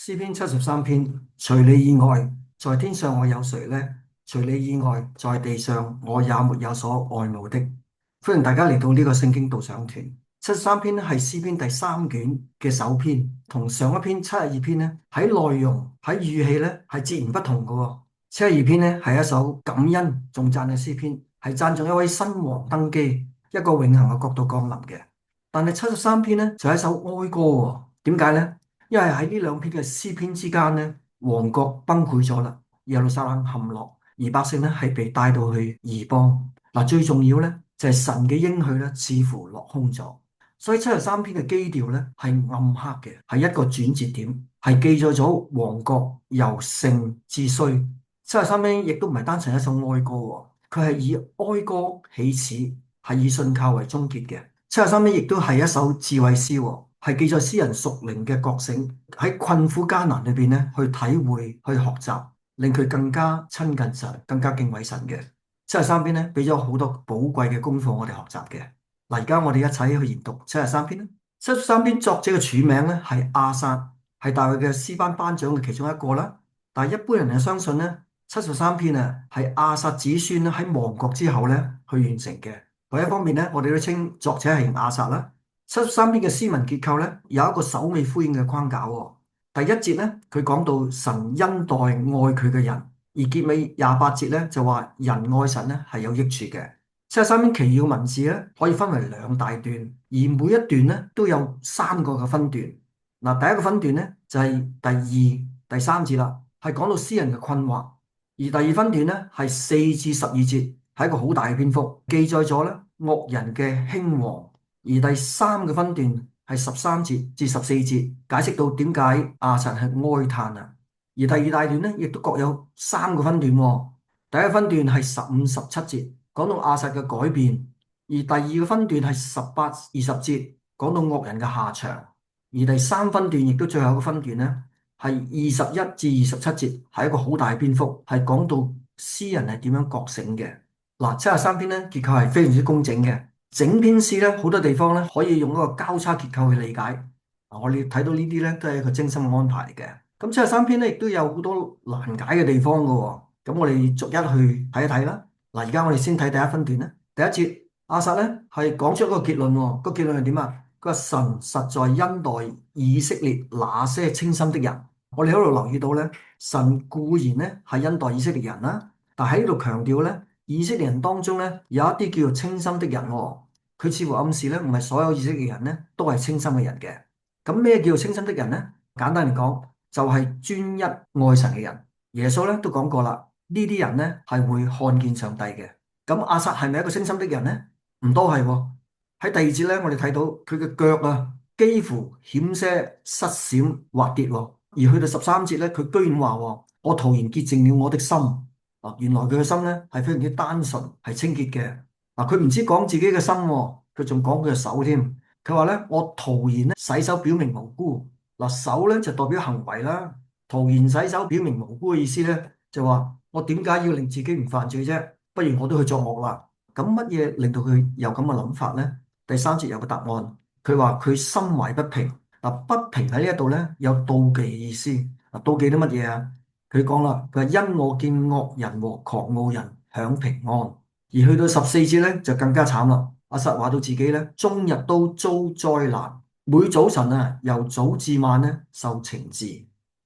詩篇73篇，除你以外，在天上我有誰呢？除你以外，在地上我也沒有所愛慕的。歡迎大家嚟到呢個聖經導賞團。73篇係詩篇第三卷嘅首篇，同上一篇72篇呢喺內容喺語氣呢係截然不同嘅喎。72篇呢係一首感恩頌讚嘅詩篇，係讚頌一位新王登基，一個永恆嘅國度降臨嘅。但係73篇呢就係一首哀歌喎。點解呢？因為喺呢兩篇嘅詩篇之間呢，王國崩潰咗啦，耶路撒冷陷落，而百姓呢係被帶到去異邦。嗱，最重要呢，就係神嘅應許呢似乎落空咗，所以73篇嘅基調呢係暗黑嘅，係一個轉折點，係記載咗王國由盛至衰。73篇亦都唔係單純一首哀歌喎，佢係以哀歌起始，係以信靠為終結嘅。73篇亦都係一首智慧詩喎。係記載詩人屬靈嘅覺醒，喺困苦艱難裏邊咧，去體會、去學習，令佢更加親近神、更加敬畏神嘅。73篇咧，俾咗好多寶貴嘅功課我哋學習嘅。嗱，而家我哋一齊去研讀73篇啦。73篇作者嘅署名咧係亞薩，係大衛嘅詩班班長嘅其中一個啦。但係一般人係相信咧，73篇啊係亞薩子孫咧喺亡國之後咧去完成嘅。另一方面咧，我哋都稱作者係亞薩啦。73篇嘅詩文結構咧，有一個首尾呼應嘅框架喎。第一節咧，佢講到神恩待愛佢嘅人，而結尾28節咧就話人愛神咧係有益處嘅。73篇其要文字咧可以分為兩大段，而每一段咧都有三個嘅分段。嗱，第一個分段咧就係第二、第三節啦，係講到詩人嘅困惑；而第二分段咧係4至12節，係一個好大嘅篇幅，記載咗咧惡人嘅興旺。而第三個分段係13節至14節，解釋到點解亞實係哀嘆啊。而第二大段咧，亦都各有三個分段喎。第一個分段係15、17節，講到亞實嘅改變；而第二個分段係18、20節，講到惡人嘅下場；而第三分段亦都最後一個分段咧，係21至27節，係一個好大嘅篇幅，係講到詩人係點樣覺醒嘅。嗱，73篇咧結構係非常之工整嘅。整篇詩咧，好多地方咧可以用一個交叉結構去理解。我哋睇到呢啲咧都係一個精心嘅安排嚟嘅。咁73篇咧亦都有好多難解嘅地方嘅喎。咁我哋逐一去睇一睇啦。嗱，而家我哋先睇第一分段啦。第一節，亞薩咧係講出一個結論喎。個結論係點啊？佢話神實在恩待以色列那些清心的人。我哋喺度留意到咧，神固然咧係恩待以色列人啦，但喺呢度強調咧，以色列人當中咧有一啲叫做清心的人喎。佢似乎暗示咧，唔係所有以色列人咧都係清心嘅人嘅。咁咩叫做清心的人咧？簡單嚟講，就係專一愛神嘅人。耶穌咧都講過啦，呢啲人咧係會看見上帝嘅。咁亞薩係咪一個清心的人咧？唔多係喎。喺第二節咧，我哋睇到佢嘅腳啊，幾乎險些失閃滑跌喎。而去到13節咧，佢居然話喎：我徒然潔淨了我的心。啊，原來佢嘅心咧係非常之單純，係清潔嘅。嗱，佢唔知講自己嘅心喎，佢仲講佢嘅手添。佢話咧，我徒然咧洗手表明無辜。嗱，手咧就代表行為啦。徒然洗手表明無辜嘅意思咧，就話我點解要令自己唔犯罪啫？不如我都去作惡啦。咁乜嘢令到佢有咁嘅諗法咧？第三節有個答案，佢話佢心懷不平。嗱，不平喺呢一度咧有妒忌嘅意思。嗱，妒忌啲乜嘢啊？佢講啦，佢話因我見惡人和狂傲人享平安。而去到14節咧就更加慘啦。亞薩話到自己咧，終日都遭災難，每早晨啊由早至晚咧受懲治。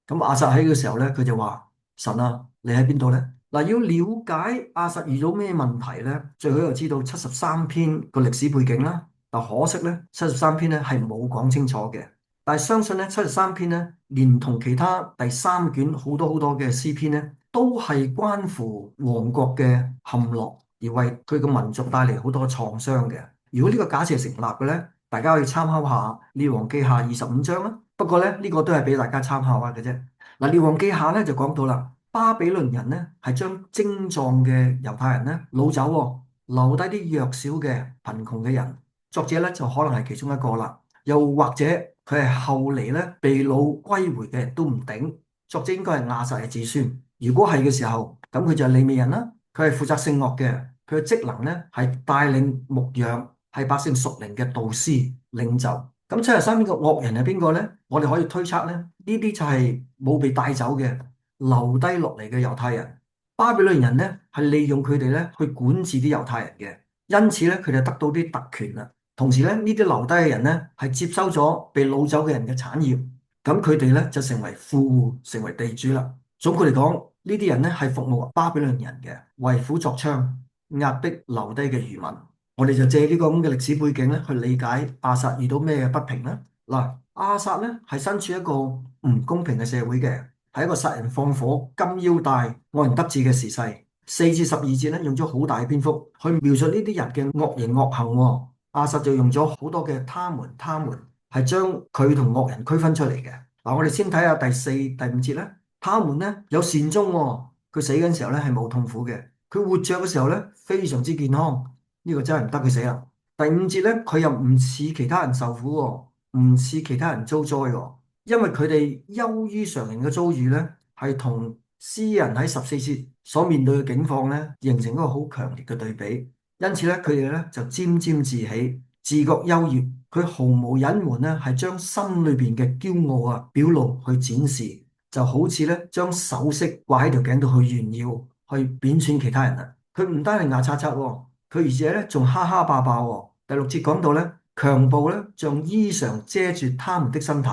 咁亞薩喺個時候咧，佢就話：神啊，你喺邊度咧？嗱，要了解亞薩遇到咩問題咧，最好就知道73篇個歷史背景啦。但可惜咧，73篇咧係冇講清楚嘅。但係相信咧，73篇咧連同其他第三卷好多好多嘅詩篇咧，都係關乎王國嘅陷落。而為佢個民族帶嚟好多創傷嘅。如果呢個假設係成立嘅咧，大家可以參考下《列王記下》25章啦。不過咧，呢個都係俾大家參考下嘅啫。嗱，《列王記下》咧就講到啦，巴比倫人咧係將精壯嘅猶太人咧擄走喎，留低啲弱小嘅貧窮嘅人。作者咧就可能係其中一個啦，又或者佢係後嚟咧被擄歸回嘅人都唔定。作者應該係亞薩嘅子孫。如果係嘅時候，咁佢就係利未人啦。佢係負責聖樂嘅，佢嘅職能咧係帶領牧養，係百姓屬靈嘅導師領袖。咁73邊個惡人係邊個呢？我哋可以推測呢，呢啲就係冇被帶走嘅，留低落嚟嘅猶太人。巴比倫人呢係利用佢哋呢去管治啲猶太人嘅，因此呢，佢哋得到啲特權啦。同時呢，呢啲留低嘅人呢係接收咗被擄走嘅人嘅產業，咁佢哋呢就成為富戶，成為地主啦。總括嚟講，呢啲人呢係服務巴比倫人嘅，為虎作倀，壓迫留低嘅餘民。我哋就借呢個咁嘅歷史背景咧，去理解亞薩遇到咩不平咧？嗱，亞薩咧係身處一個唔公平嘅社會嘅，係一個殺人放火、金腰帶、愛人得志嘅時勢。4至12節咧用咗好大嘅篇幅去描述呢啲人嘅惡行惡行喎。亞薩就用咗好多嘅他們係將佢同惡人區分出嚟嘅。嗱，我哋先睇下第4、第5節咧，他們咧有善終喎，佢死緊時候咧係冇痛苦嘅，佢活着嘅時候咧非常之健康。呢個真係唔得佢死啦！第5節咧，佢又唔似其他人受苦喎，唔似其他人遭災喎，因為佢哋優於常人嘅遭遇咧，係同詩人喺14節所面對嘅境況咧，形成一個好強烈嘅對比。因此咧，佢哋咧就沾沾自喜，自覺優越。佢毫無隱瞞咧，係將心裏邊嘅驕傲啊表露去展示，就好似咧將首飾掛喺條頸度去炫耀，去貶損其他人啊！佢唔單係牙刷刷喎。佢而且咧仲哈哈霸霸喎。第6節講到咧，強暴咧像衣裳遮住他們的身體，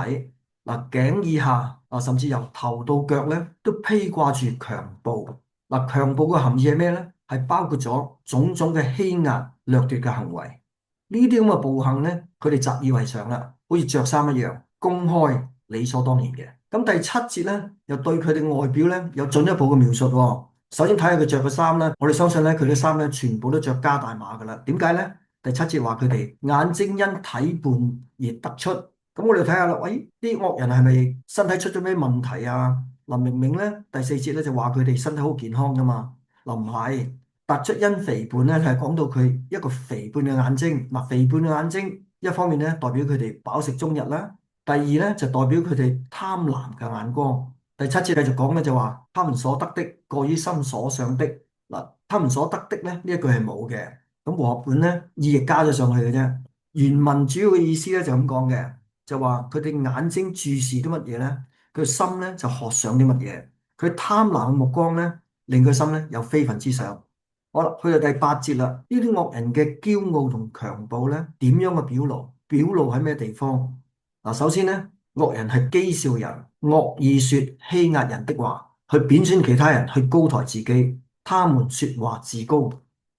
嗱，頸以下啊，甚至由頭到腳咧都披掛住強暴。嗱，強暴嘅含義係咩咧？係包括咗種種嘅欺壓掠奪嘅行為。呢啲咁嘅暴行咧，佢哋習以為常啦，好似着衫一樣，公開理所當然嘅。咁第7節咧，又對佢哋外表咧有進一步嘅描述喎。首先睇下佢着嘅衫咧，我哋相信咧佢啲衫咧全部都着加大碼噶啦。點解咧？第7節話佢哋眼睛因體胖而突出。咁我哋睇下啦，喂，啲惡人係咪身體出咗咩問題啊？嗱，明明咧第4節咧就話佢哋身體好健康噶嘛。嗱，唔係，突出因肥胖咧係講到佢一個肥胖嘅眼睛。嗱，肥胖嘅眼睛一方面咧代表佢哋飽食終日啦，第二咧就代表佢哋貪婪嘅眼光。第7節繼續講咧就話，他們所得的過於心所想的。嗱，他們所得的咧呢一句係冇嘅，咁和合本咧意譯加咗上去嘅啫。原文主要嘅意思咧就咁講嘅，就話佢哋眼睛注視啲乜嘢咧，佢心咧就渴想啲乜嘢，佢貪婪嘅目光咧令佢心咧有非分之想。好啦，去到第8節啦，呢啲惡人嘅驕傲同強暴咧點樣嘅表露？表露喺咩地方？嗱，首先咧。惡人係譏笑人，惡意說欺壓人的話，去貶損其他人，去高抬自己。他們說話自高。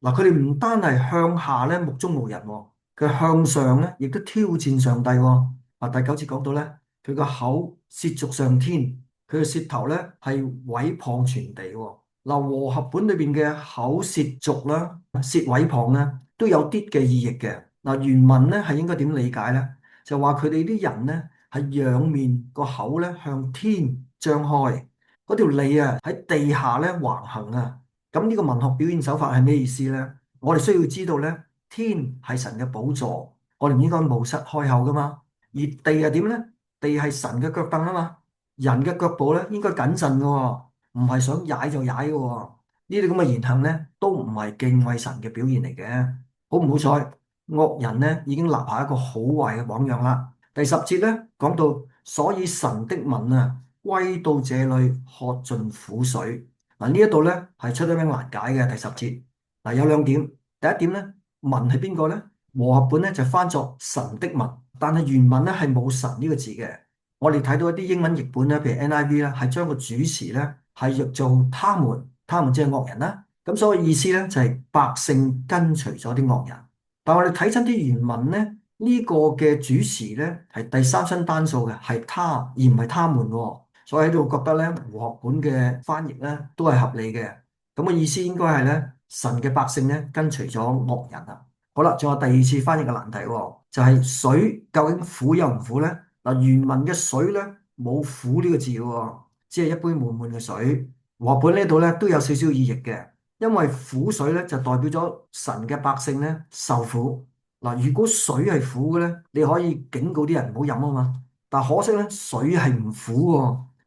嗱，佢哋唔單係向下咧目中無人喎，佢向上咧亦都挑戰上帝喎。啊，第9節講到咧，佢個口褻瀆上天，佢嘅舌頭咧係毀謗全地喎。嗱，和合本裏邊嘅口褻瀆啦、舌毀謗咧都有啲嘅意譯嘅。嗱，原文咧係應該點理解咧？就話佢哋啲人咧。係仰面個口咧向天張開，嗰條脷啊喺地下咧橫行啊。咁呢個文學表現手法係咩意思咧？我哋需要知道咧，天係神嘅寶座，我哋唔應該冒失開口噶嘛。而地係點咧？地係神嘅腳凳啊嘛。人嘅腳步咧應該謹慎嘅喎，唔係想踩就踩嘅喎。呢啲咁嘅言行咧都唔係敬畏神嘅表現嚟嘅。好唔好彩？惡人咧已經立下一個好壞嘅榜樣啦。第10節咧講到，所以神的民啊，歸到這裏喝盡苦水。嗱，呢一度咧係出咗名難解嘅第10節。嗱，有兩點，第一點咧，民係邊個咧？和合本咧就翻作神的民，但係原文咧係冇神呢個字嘅。我哋睇到一啲英文譯本咧，譬如 NIV 咧，係將個主詞咧係譯做他們即係惡人啦。咁所以意思咧就係百姓跟隨咗啲惡人。但係我哋睇真啲原文咧。呢個嘅主詞咧係第三身單數嘅，係他而唔係他們喎，所以喺度覺得咧和合本嘅翻譯咧都係合理嘅。咁嘅意思應該係咧神嘅百姓咧跟隨咗惡人啊。好啦，仲有第二次翻譯嘅難題喎，就係水究竟苦又唔苦咧？嗱，原文嘅水咧冇苦呢個字喎，只係一杯滿滿嘅水。和合本呢度咧都有少少意譯嘅，因為苦水咧就代表咗神嘅百姓咧受苦。嗱，如果水係苦嘅咧，你可以警告啲人唔好飲啊嘛。但可惜咧，水係唔苦喎，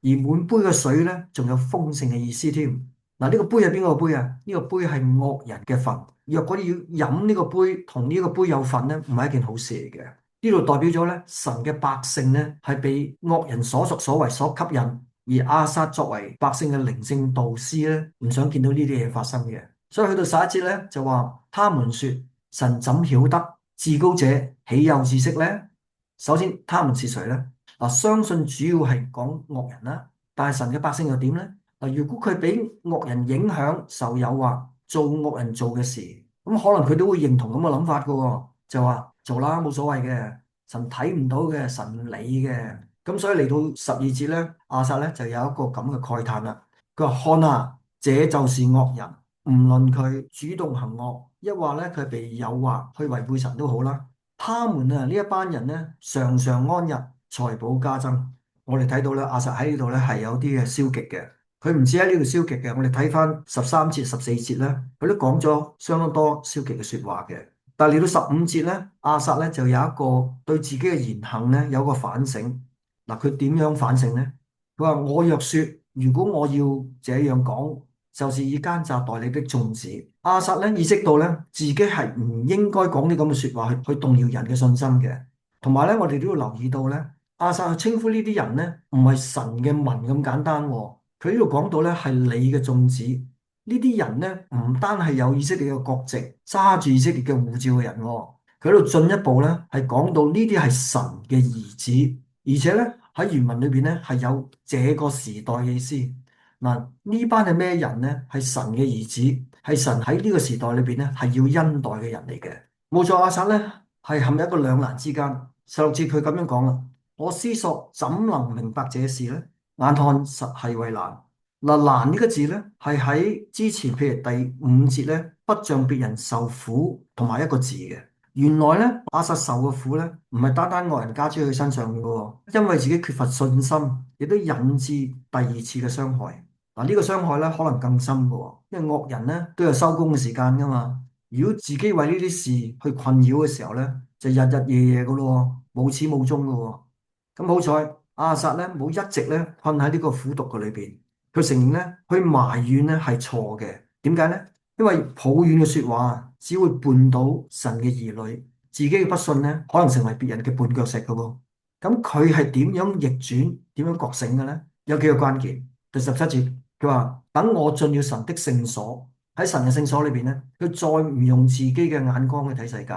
而滿杯嘅水咧，仲有豐盛嘅意思添。嗱，呢個杯係邊個杯啊？呢個杯係惡人嘅份。若果你要飲呢個杯，同呢個杯有份咧，唔係一件好事嚟嘅。呢度代表咗咧神嘅百姓咧係被惡人所屬所為所吸引，而亞薩作為百姓嘅靈性導師咧，唔想見到呢啲嘢發生嘅。所以去到11節咧就話，他們說神怎曉得至高者豈有知識呢？首先，他們是誰呢？嗱，相信主要係講惡人啦，但係神嘅百姓又點呢？嗱，如果佢俾惡人影響、受誘惑、做惡人做嘅事，咁可能佢都會認同咁嘅諗法噶喎，就話做啦，冇所謂嘅，神睇唔到嘅，神唔理嘅。咁所以嚟到12節咧，亞薩咧就有一個咁嘅慨嘆啦。佢話：看啊，這就是惡人，唔論佢主動行惡，抑或咧佢被誘惑去違背神都好啦。他們啊，呢一班人咧，常常安逸，財寶加增。我哋睇到咧，亞薩喺呢度咧係有啲嘅消極嘅。佢唔止喺呢度消極嘅，我哋睇翻13節、14節咧，佢都講咗相當多消極嘅説話嘅。但係嚟到15節咧，亞薩咧就有一個對自己嘅言行咧有個反省。嗱，佢點樣反省咧？佢話：我若説，如果我要這樣講，就是以奸詐待你的眾子。亞薩咧意識到咧自己係唔應該講啲咁嘅説話去動搖人嘅信心嘅。同埋咧，我哋都要留意到咧，亞薩去稱呼呢啲人咧，唔係神嘅民咁簡單喎。佢呢度講到咧係你嘅眾子，呢啲人咧唔單係有以色列嘅國籍，揸住以色列嘅護照嘅人喎。佢喺度進一步咧係講到呢啲係神嘅兒子，而且咧喺原文裏邊咧係有這個時代嘅意思。嗱，呢班係咩人咧？係神嘅兒子，係神喺呢個時代裏邊咧係要恩待嘅人嚟嘅。冇錯，亞薩咧係陷入一個兩難之間。16節佢咁樣講啦：我思索怎能明白這事呢？眼看實係為難。嗱，難呢個字咧係喺之前，譬如第5節咧，不像別人受苦同埋一個字嘅。原來咧亞薩受嘅苦咧唔係單單惡人加諸佢身上嘅喎，因為自己缺乏信心，亦都引致第二次嘅傷害。嗱，呢個傷害咧可能更深嘅喎，因為惡人咧都有收工嘅時間噶嘛。如果自己為呢啲事去困擾嘅時候咧，就日日夜夜嘅咯，冇始冇終嘅喎。咁好彩，亞薩咧冇一直咧困喺呢個苦毒嘅裏邊。佢承認咧，佢埋怨咧係錯嘅。點解咧？因為抱怨嘅説話只會絆倒神嘅兒女，自己嘅不信咧可能成為別人嘅絆腳石嘅喎。咁佢係點樣逆轉、點樣覺醒嘅咧？有幾個關鍵。第17節，佢話：等我進了神的聖所，喺神嘅聖所裏邊咧，佢再唔用自己嘅眼光去睇世界，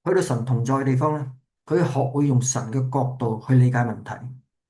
去到神同在嘅地方咧，佢學會用神嘅角度去理解問題。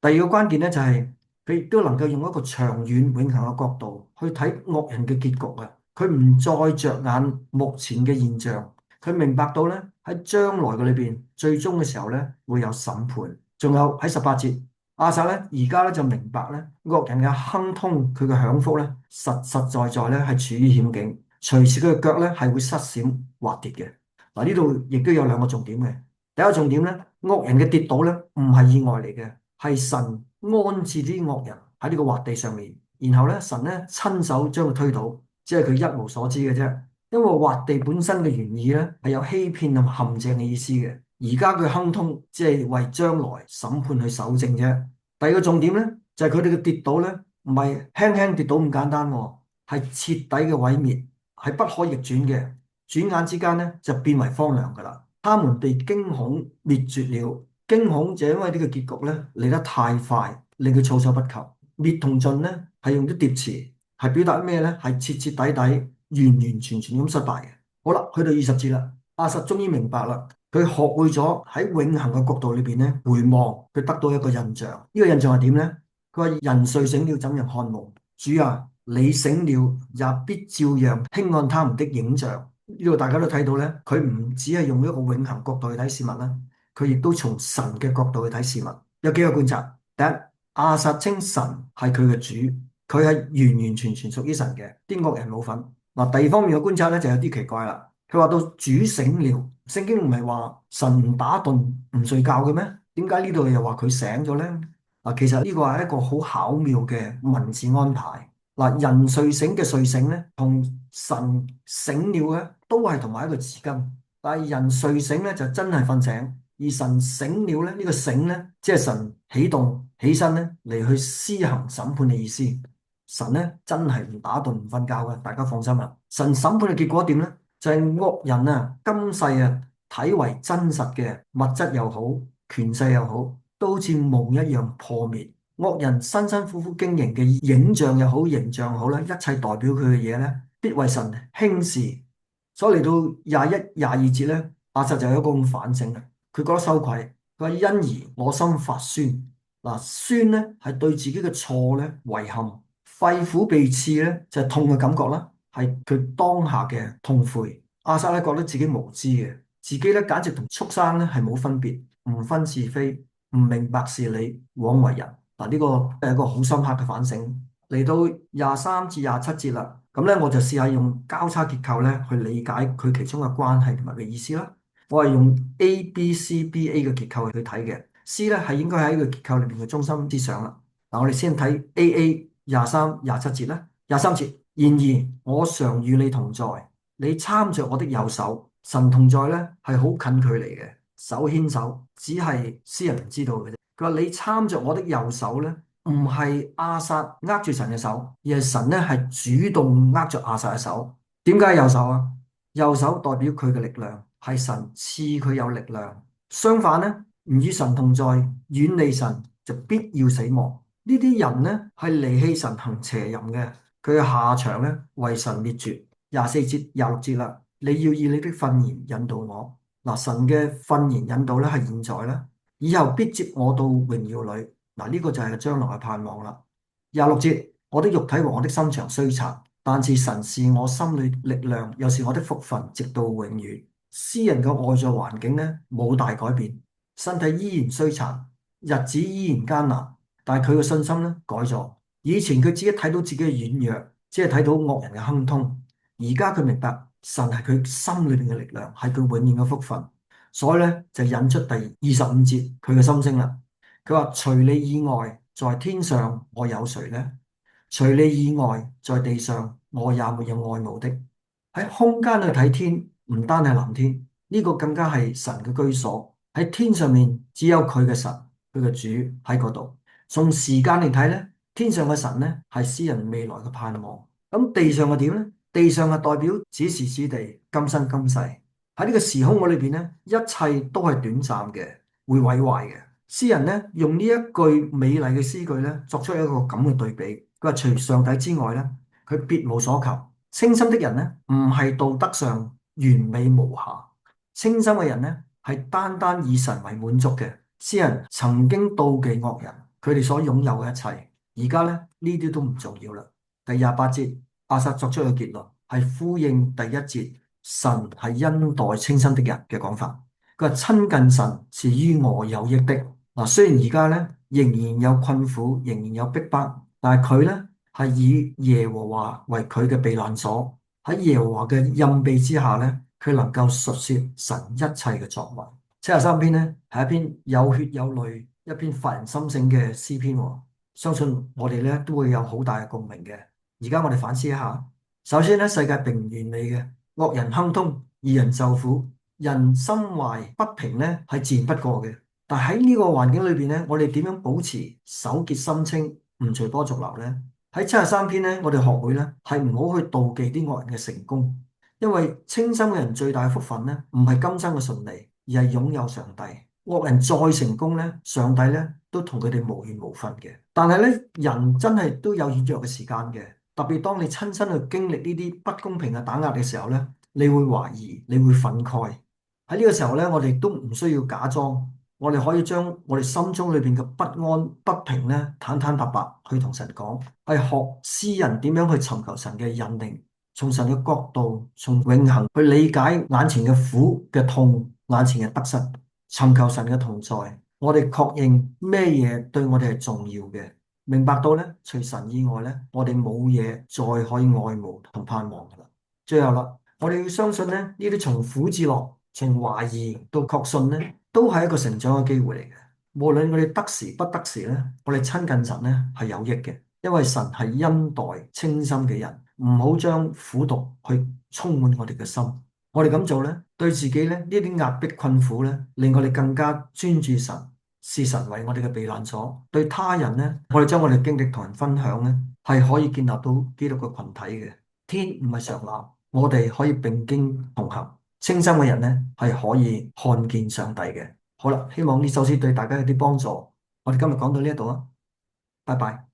第二個關鍵咧就係佢亦都能夠用一個長遠永恆嘅角度去睇惡人嘅結局啊！佢唔再着眼目前嘅現象，佢明白到咧喺將來嘅裏邊，最終嘅時候咧會有審判。仲有喺18節，亞薩咧而家咧就明白咧惡人嘅亨通，佢嘅享福咧實實在在咧係處於險境，隨時佢嘅腳咧係會失閃滑跌嘅。嗱，呢度亦都有兩個重點嘅。第一個重點咧，惡人嘅跌倒咧唔係意外嚟嘅。係神安置啲惡人喺呢個滑地上面，然後咧神咧親手將佢推倒，只係佢一無所知嘅啫。因為滑地本身嘅原意咧係有欺騙同陷阱嘅意思嘅，而家佢亨通只係為將來審判去守正啫。第二個重點咧就係佢哋嘅跌倒咧唔係輕輕跌倒咁簡單喎，係徹底嘅毀滅，係不可逆轉嘅。轉眼之間咧就變為荒涼噶啦，他們被驚恐滅絕了。驚恐就因為呢個結局咧嚟得太快，令佢措手不及。滅同盡咧係用咗疊詞，係表達咩咧？係徹徹底底、完完全全咁失敗嘅。好啦，去到20節啦，亞薩終於明白啦，佢學會咗喺永恆嘅角度裏邊咧回望，佢得到一個印象。呢個印象係點咧？佢話人睡醒了怎樣看夢？主啊，你醒了也必照樣輕看他們的影像。呢度大家都睇到咧，佢唔只係用一個永恆角度去睇事物啦。佢亦都從神嘅角度去睇事物，有幾個觀察。第一，亞薩稱神係佢嘅主，佢係完完全全屬於神嘅，啲惡人冇份。嗱，第二方面嘅觀察咧就有啲奇怪啦。佢話到主醒了，聖經唔係話神唔打盹唔睡覺嘅咩？點解呢度又話佢醒咗咧？嗱，其實呢個係一個好巧妙嘅文字安排。嗱，人睡醒嘅睡醒咧，同神醒了咧，都係同埋一個字根。但係人睡醒咧就真係瞓醒。而神醒了咧，呢個醒咧，即係神起動起身咧嚟去施行審判嘅意思。神咧真係唔打盹唔瞓覺嘅，大家放心啦。神審判嘅結果點咧？就係惡人啊，今世啊睇為真實嘅物質又好，權勢又好，都好似夢一樣破滅。惡人辛辛苦苦經營嘅影像又好，形象好咧，一切代表佢嘅嘢咧，必為神輕視。所以嚟到21、22節咧，亞薩就有一個咁反省啦。佢覺得羞愧，佢話因而我心發酸。嗱，酸咧係對自己嘅錯咧遺憾，肺腑被刺咧就係痛嘅感覺啦，係佢當下嘅痛悔。亞薩咧覺得自己無知嘅，自己咧簡直同畜生咧係冇分別，唔分是非，唔明白事理，枉為人。嗱，呢個係一個好深刻嘅反省。嚟到23至27節啦，咁咧我就試下用交叉結構咧去理解佢其中嘅關係同埋嘅意思啦。我係用 ABCBA 嘅結構去睇嘅，C 咧係應該喺呢個結構裏邊嘅中心思想啦。嗱，我哋先睇 AA 23、27節啦。23節，然而我常與你同在，你攙着我的右手。神同在咧係好近距離嘅，手牽手，只係詩人唔知道嘅啫。佢話你攙着我的右手咧，唔係亞薩握住神嘅手，而係神咧係主動握住亞薩嘅手。點解右手啊？右手代表佢嘅力量，係神賜佢有力量。相反咧，唔與神同在，遠離神就必要死亡。呢啲人咧係離棄神行邪淫嘅，佢嘅下場咧為神滅絕。24節、26節啦，你要以你的訓言引導我。嗱，神嘅訓言引導咧係現在啦，以後必接我到榮耀裏。嗱，呢個就係將來嘅盼望啦。26節，我的肉體和我的心腸衰殘，但是神是我心裏力量，又是我的福分，直到永遠。詩人嘅外在環境呢冇大改變，身體依然衰殘，日子依然艱難，但係佢嘅信心呢改咗。以前佢自己睇到自己嘅軟弱，只係睇到惡人嘅亨通，而家佢明白神係佢心裏邊嘅力量，係佢永遠嘅福分。所以咧就引出第25節佢嘅心聲啦。佢話除你以外，在天上我有誰呢？除你以外，在地上我也沒有愛慕的。喺空間去睇天，唔單係藍天，呢個更加係神嘅居所。喺天上面只有佢嘅神，佢嘅主喺嗰度。從時間嚟睇咧，天上嘅神咧係詩人未來嘅盼望。咁地上係點咧？地上係代表此時此地，今生今世。喺呢個時空嘅裏邊咧，一切都係短暫嘅，會毀壞嘅。詩人咧用呢一句美麗嘅詩句咧，作出一個咁嘅對比。佢話除上帝之外咧，佢別無所求。清心的人咧，唔係道德上完美無瑕，清心嘅人咧係單單以神為滿足嘅。詩人曾經妒忌惡人，佢哋所擁有嘅一切，而家咧呢啲都唔重要啦。第28節，亞薩作出嘅結論係呼應第一節，神係恩待清心的人嘅講法。佢話親近神是於我有益的。嗱，雖然而家咧仍然有困苦，仍然有逼迫，但係佢咧係以耶和華為佢嘅避難所，喺耶和華嘅蔭庇之下咧，佢能夠述說神一切嘅作為。73篇咧係一篇有血有淚、一篇發人心醒嘅詩篇，相信我哋咧都會有好大嘅共鳴嘅。而家我哋反思一下，首先咧世界並唔完美嘅，惡人亨通，義人受苦，人心懷不平咧係自然不過嘅。但喺呢個環境裏邊咧，我哋點樣保持手潔心清，唔隨波逐流呢？喺73篇咧，我哋學會咧係唔好去妒忌啲惡人嘅成功，因為清心嘅人最大嘅福分咧，唔係今生嘅順利，而係擁有上帝。惡人再成功咧，上帝咧都同佢哋無緣無分嘅。但係咧，人真係都有軟弱嘅時間嘅，特別當你親身去經歷呢啲不公平嘅打壓嘅時候咧，你會懷疑，你會憤慨。喺呢個時候咧，我哋都唔需要假裝。我哋可以將我哋心中裏邊嘅不安、不平咧，坦坦白白去同神講，係學詩人點樣去尋求神嘅引領，從神嘅角度，從永恆去理解眼前嘅苦嘅痛、眼前嘅得失，尋求神嘅同在。我哋確認咩嘢對我哋係重要嘅，明白到咧，除神以外咧，我哋冇嘢再可以愛慕同盼望噶啦。最後啦，我哋要相信咧，呢啲從苦至樂，從懷疑到確信咧，都係一個成長嘅機會嚟嘅。無論我哋得時不得時咧，我哋親近神咧係有益嘅，因為神係恩待清心嘅人。唔好將苦毒去充滿我哋嘅心。我哋咁做咧，對自己咧呢啲壓迫困苦咧，令我哋更加專注神，視神為我哋嘅避難所。對他人咧，我哋將我哋經歷同人分享咧，係可以建立到基督嘅群體嘅。天唔係常藍，我哋可以並肩同行。清心嘅人呢，係可以看見上帝嘅。好啦，希望呢首詩對大家有啲幫助。我哋今日講到呢一度啊，拜拜。